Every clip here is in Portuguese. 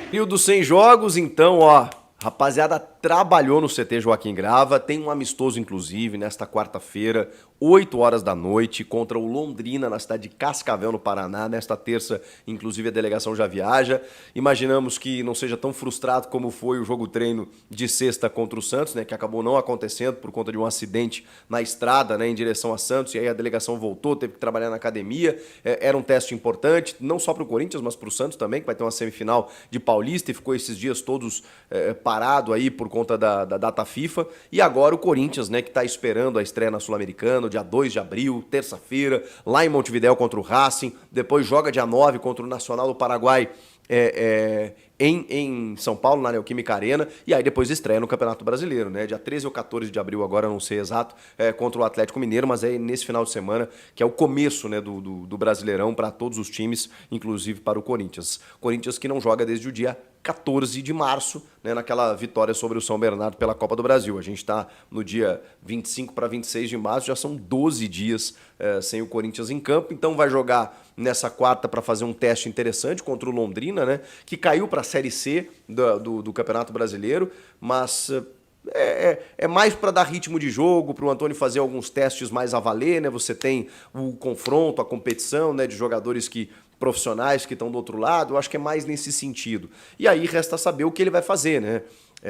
Período sem jogos, então, ó. Rapaziada, trabalhou no CT Joaquim Grava, tem um amistoso, inclusive, nesta quarta-feira, 8 horas da noite, contra o Londrina, na cidade de Cascavel, no Paraná. Nesta terça, inclusive, a delegação já viaja. Imaginamos que não seja tão frustrado como foi o jogo-treino de sexta contra o Santos, né, que acabou não acontecendo por conta de um acidente na estrada, né, em direção a Santos, e aí a delegação voltou, teve que trabalhar na academia. Era um teste importante, não só para o Corinthians, mas para o Santos também, que vai ter uma semifinal de Paulista e ficou esses dias todos parado aí por conta da data FIFA. E agora o Corinthians, né, que está esperando a estreia na Sul-Americana, dia 2 de abril, terça-feira, lá em Montevidéu contra o Racing. Depois joga dia 9 contra o Nacional do Paraguai em São Paulo, na Neoquímica Arena, e aí depois estreia no Campeonato Brasileiro, né? Dia 13 ou 14 de abril, agora não sei exato, contra o Atlético Mineiro, mas é nesse final de semana que é o começo, né, do Brasileirão para todos os times, inclusive para o Corinthians. Corinthians que não joga desde o dia 14 de março, né, naquela vitória sobre o São Bernardo pela Copa do Brasil. A gente está no dia 25 para 26 de março, já são 12 dias sem o Corinthians em campo, então vai jogar nessa quarta para fazer um teste interessante contra o Londrina, né, que caiu para a Série C do Campeonato Brasileiro, mas é mais para dar ritmo de jogo, para o Antônio fazer alguns testes mais a valer, né? Você tem o confronto, a competição, né, de jogadores profissionais que estão do outro lado. Eu acho que é mais nesse sentido. E aí resta saber o que ele vai fazer, né?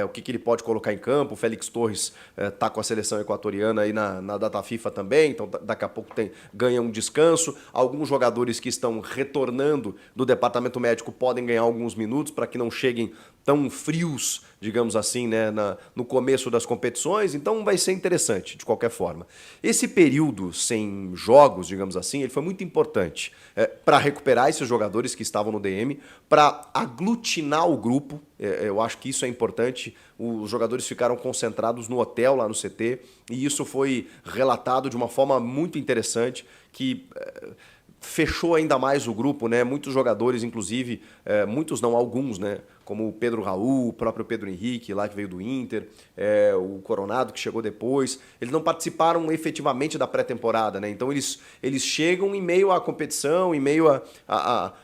O que ele pode colocar em campo. O Félix Torres tá com a seleção equatoriana aí na data FIFA também, então daqui a pouco ganha um descanso. Alguns jogadores que estão retornando do departamento médico podem ganhar alguns minutos para que não cheguem tão frios, digamos assim, né, no começo das competições. Então vai ser interessante, de qualquer forma. Esse período sem jogos, digamos assim, ele foi muito importante para recuperar esses jogadores que estavam no DM, para aglutinar o grupo. Eu acho que isso é importante. Os jogadores ficaram concentrados no hotel lá no CT e isso foi relatado de uma forma muito interessante, que fechou ainda mais o grupo, né? Muitos jogadores, inclusive, muitos não, alguns, né? Como o Pedro Raul, o próprio Pedro Henrique, lá que veio do Inter, o Coronado, que chegou depois. Eles não participaram efetivamente da pré-temporada, né? Então eles chegam em meio à competição, em meio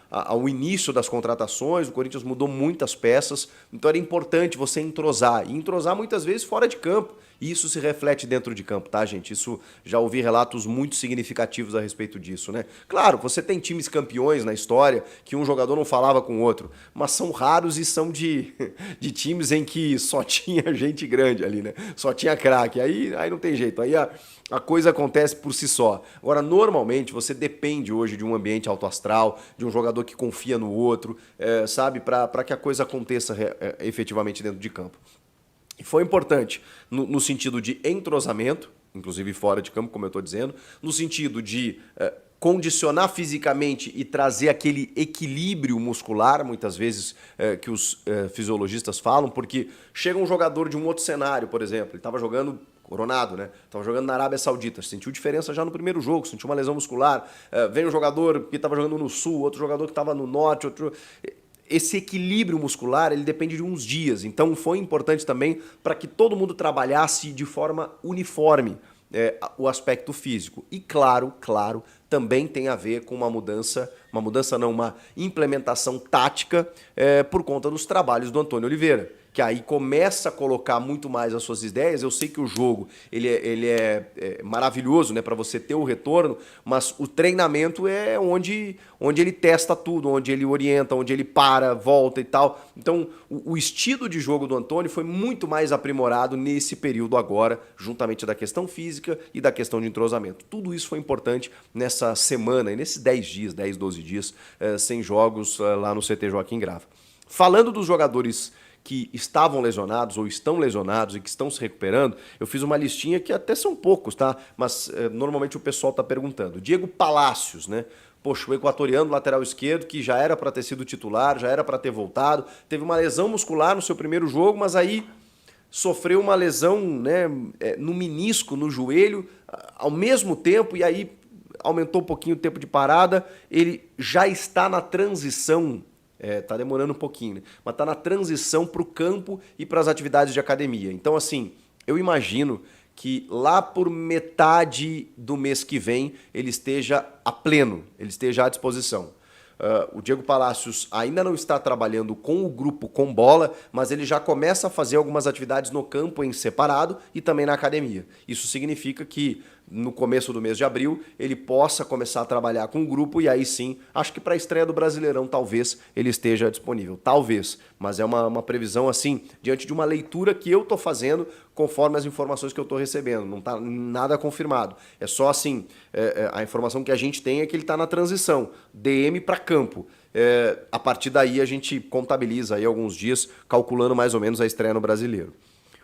ao início das contratações. O Corinthians mudou muitas peças, então era importante você entrosar. E entrosar muitas vezes fora de campo. E isso se reflete dentro de campo, tá, gente? Isso, já ouvi relatos muito significativos a respeito disso, né? Claro, você tem times campeões na história que um jogador não falava com o outro, mas são raros e são de times em que só tinha gente grande ali, né? Só tinha craque. Aí não tem jeito. Aí a coisa acontece por si só. Agora, normalmente, você depende hoje de um ambiente alto astral, de um jogador que confia no outro, sabe? Para que a coisa aconteça efetivamente dentro de campo. E foi importante no sentido de entrosamento, inclusive fora de campo, como eu estou dizendo, no sentido de condicionar fisicamente e trazer aquele equilíbrio muscular, muitas vezes, que os fisiologistas falam, porque chega um jogador de um outro cenário, por exemplo, ele estava jogando Coronado, né? Estava jogando na Arábia Saudita, sentiu diferença já no primeiro jogo, sentiu uma lesão muscular, vem um jogador que estava jogando no Sul, outro jogador que estava no Norte, outro... Esse equilíbrio muscular, ele depende de uns dias. Então foi importante também para que todo mundo trabalhasse de forma uniforme o aspecto físico. E claro, também tem a ver com uma implementação tática por conta dos trabalhos do Antônio Oliveira, que aí começa a colocar muito mais as suas ideias. Eu sei que o jogo ele é maravilhoso, né, para você ter o retorno, mas o treinamento é onde ele testa tudo, onde ele orienta, onde ele para, volta e tal. Então, o estilo de jogo do Antônio foi muito mais aprimorado nesse período agora, juntamente da questão física e da questão de entrosamento. Tudo isso foi importante nessa semana, e nesses 10 dias, 10, 12 dias, sem jogos lá no CT Joaquim Grava. Falando dos jogadores que estavam lesionados ou estão lesionados e que estão se recuperando, eu fiz uma listinha que até são poucos, tá? Mas normalmente o pessoal tá perguntando. Diego Palacios, né? Poxa, o equatoriano lateral esquerdo, que já era para ter sido titular, já era para ter voltado, teve uma lesão muscular no seu primeiro jogo, mas aí sofreu uma lesão, né, no menisco, no joelho, ao mesmo tempo, e aí aumentou um pouquinho o tempo de parada. Ele já está na transição. Tá demorando um pouquinho, né? Mas tá na transição para o campo e para as atividades de academia. Então, assim, eu imagino que lá por metade do mês que vem ele esteja a pleno, ele esteja à disposição. O Diego Palacios ainda não está trabalhando com o grupo com bola, mas ele já começa a fazer algumas atividades no campo em separado e também na academia. Isso significa que no começo do mês de abril ele possa começar a trabalhar com o grupo e aí sim, acho que para a estreia do Brasileirão talvez ele esteja disponível. Talvez, mas é uma previsão assim, diante de uma leitura que eu estou fazendo conforme as informações que eu estou recebendo. Não está nada confirmado. É só assim, a informação que a gente tem é que ele está na transição, DM para campo. A partir daí a gente contabiliza aí alguns dias, calculando mais ou menos a estreia no Brasileiro.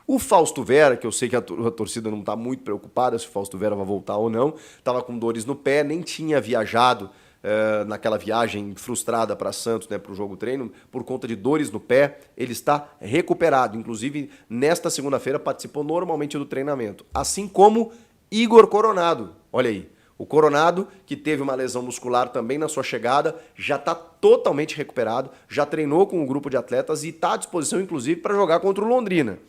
O Fausto Vera, que eu sei que a torcida não está muito preocupada se o Fausto Vera vai voltar ou não, estava com dores no pé, nem tinha viajado naquela viagem frustrada para Santos, né, para o jogo treino, por conta de dores no pé. Ele está recuperado, inclusive nesta segunda-feira participou normalmente do treinamento, assim como Igor Coronado. Olha aí, o Coronado, que teve uma lesão muscular também na sua chegada, já está totalmente recuperado, já treinou com um grupo de atletas e está à disposição, inclusive, para jogar contra o Londrina.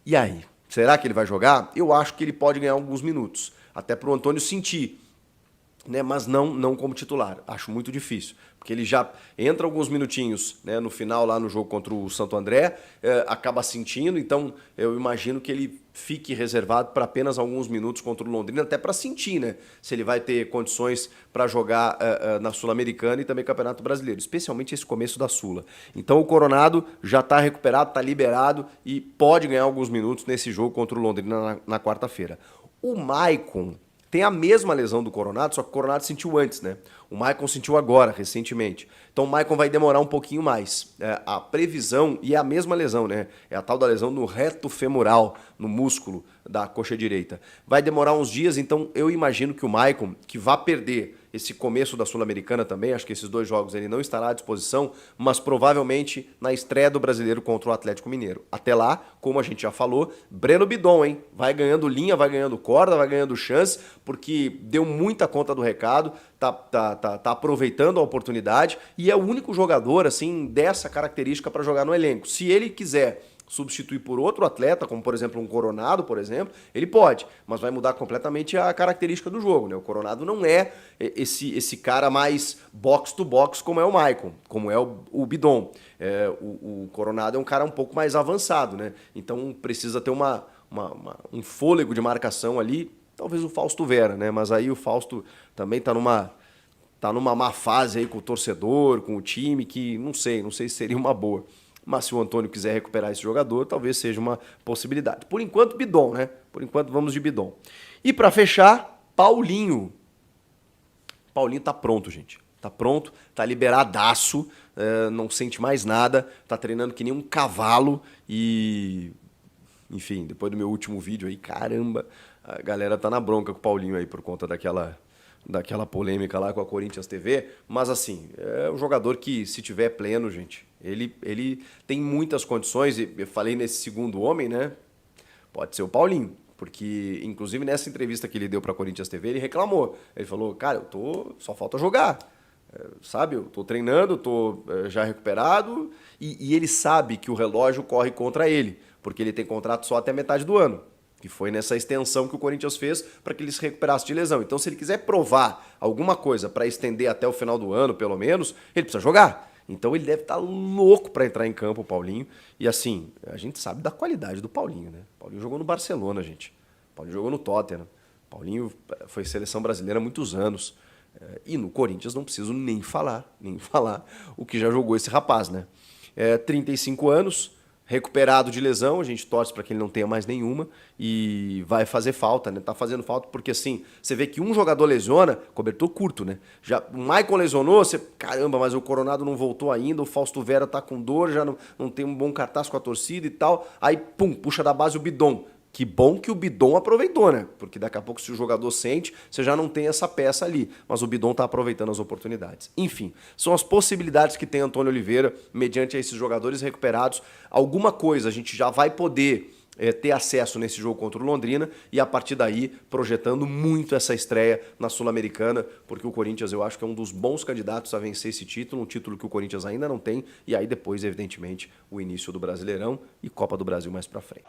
E aí, será que ele vai jogar? Eu acho que ele pode ganhar alguns minutos, até para o Antônio sentir, né? Mas não como titular. Acho muito difícil, porque ele já entra alguns minutinhos, né, no final lá no jogo contra o Santo André, acaba sentindo, então eu imagino que ele fique reservado para apenas alguns minutos contra o Londrina, até para sentir, né, se ele vai ter condições para jogar na Sul-Americana e também Campeonato Brasileiro, especialmente esse começo da Sula. Então o Coronado já está recuperado, está liberado e pode ganhar alguns minutos nesse jogo contra o Londrina na quarta-feira. O Maicon tem a mesma lesão do Coronado, só que o Coronado sentiu antes, né? O Maicon sentiu agora, recentemente. Então o Maicon vai demorar um pouquinho mais. A previsão, e é a mesma lesão, né? É a tal da lesão no reto femoral, no músculo da coxa direita. Vai demorar uns dias, então eu imagino que o Maicon, que vai perder esse começo da Sul-Americana também, acho que esses 2 jogos ele não estará à disposição, mas provavelmente na estreia do Brasileiro contra o Atlético Mineiro. Até lá, como a gente já falou, Breno Bidon, hein? Vai ganhando linha, vai ganhando corda, vai ganhando chance, porque deu muita conta do recado, tá aproveitando a oportunidade e é o único jogador assim dessa característica para jogar no elenco. Se ele quiser substituir por outro atleta, como por exemplo um Coronado, por exemplo, ele pode, mas vai mudar completamente a característica do jogo, né? O Coronado não é esse cara mais box to box como é o Maicon, como é o Bidon. O Coronado é um cara um pouco mais avançado, né? Então precisa ter um fôlego de marcação ali, talvez o Fausto Vera, né? Mas aí o Fausto também tá numa má fase aí com o torcedor, com o time, que não sei se seria uma boa. Mas se o Antônio quiser recuperar esse jogador, talvez seja uma possibilidade. Por enquanto, Bidon, né? Por enquanto, vamos de Bidon. E para fechar, Paulinho. Paulinho tá pronto, gente. Tá pronto, tá liberadaço, não sente mais nada, tá treinando que nem um cavalo e... Enfim, depois do meu último vídeo aí, caramba, a galera tá na bronca com o Paulinho aí por conta daquela polêmica lá com a Corinthians TV, mas assim, é um jogador que se tiver pleno, gente, ele tem muitas condições, e eu falei nesse segundo homem, né, pode ser o Paulinho, porque inclusive nessa entrevista que ele deu pra Corinthians TV, ele reclamou, ele falou, cara, só falta jogar, sabe, eu tô treinando, tô já recuperado, e ele sabe que o relógio corre contra ele, porque ele tem contrato só até metade do ano. Que foi nessa extensão que o Corinthians fez para que ele se recuperasse de lesão. Então, se ele quiser provar alguma coisa para estender até o final do ano, pelo menos, ele precisa jogar. Então, ele deve estar louco para entrar em campo, o Paulinho. E assim, a gente sabe da qualidade do Paulinho, né? O Paulinho jogou no Barcelona, gente. O Paulinho jogou no Tottenham. O Paulinho foi seleção brasileira há muitos anos. E no Corinthians não preciso nem falar o que já jogou esse rapaz, né? 35 anos... recuperado de lesão, a gente torce para que ele não tenha mais nenhuma e vai fazer falta, né? Tá fazendo falta porque assim, você vê que um jogador lesiona, cobertor curto, né? Já o Maicon lesionou, caramba, mas o Coronado não voltou ainda, o Fausto Vera tá com dor, já não tem um bom cartaz com a torcida e tal. Aí, pum, puxa da base o Bidon. Que bom que o Bidon aproveitou, né? Porque daqui a pouco, se o jogador sente, você já não tem essa peça ali. Mas o Bidon tá aproveitando as oportunidades. Enfim, são as possibilidades que tem Antônio Oliveira, mediante esses jogadores recuperados. Alguma coisa a gente já vai poder ter acesso nesse jogo contra o Londrina e a partir daí projetando muito essa estreia na Sul-Americana, porque o Corinthians eu acho que é um dos bons candidatos a vencer esse título, um título que o Corinthians ainda não tem, e aí depois, evidentemente, o início do Brasileirão e Copa do Brasil mais pra frente.